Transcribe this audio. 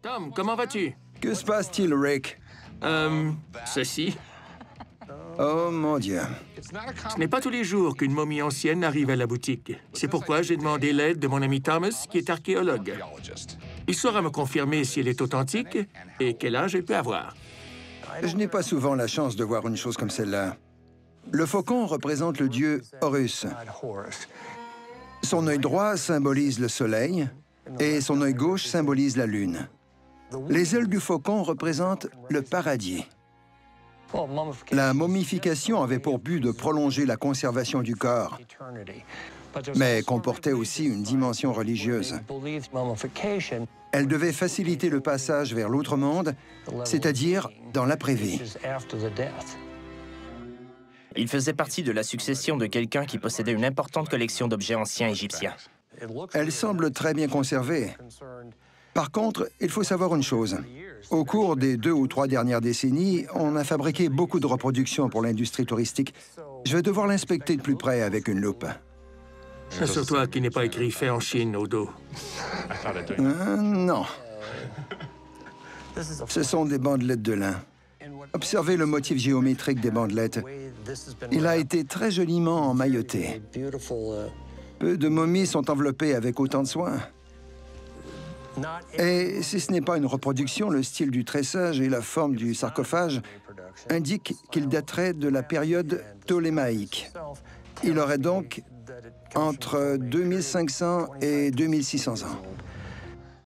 Tom, comment vas-tu? Que se passe-t-il, Rick? Ceci. Oh, mon Dieu. Ce n'est pas tous les jours qu'une momie ancienne arrive à la boutique. C'est pourquoi j'ai demandé l'aide de mon ami Thomas, qui est archéologue. Il saura me confirmer si elle est authentique et quel âge elle peut avoir. Je n'ai pas souvent la chance de voir une chose comme celle-là. Le faucon représente le dieu Horus. Son œil droit symbolise le soleil et son œil gauche symbolise la lune. Les ailes du faucon représentent le paradis. La momification avait pour but de prolonger la conservation du corps, mais comportait aussi une dimension religieuse. Elle devait faciliter le passage vers l'autre monde, c'est-à-dire dans l'après-vie. Il faisait partie de la succession de quelqu'un qui possédait une importante collection d'objets anciens égyptiens. Elle semble très bien conservée. Par contre, il faut savoir une chose. Au cours des 2 ou 3 dernières décennies, on a fabriqué beaucoup de reproductions pour l'industrie touristique. Je vais devoir l'inspecter de plus près avec une loupe. Assure-toi qu'il n'est pas écrit « fait en Chine » au dos. Non. Ce sont des bandelettes de lin. Observez le motif géométrique des bandelettes. Il a été très joliment emmailloté. Peu de momies sont enveloppées avec autant de soin. Et si ce n'est pas une reproduction, le style du tressage et la forme du sarcophage indiquent qu'il daterait de la période ptolémaïque. Il aurait donc entre 2500 et 2600 ans.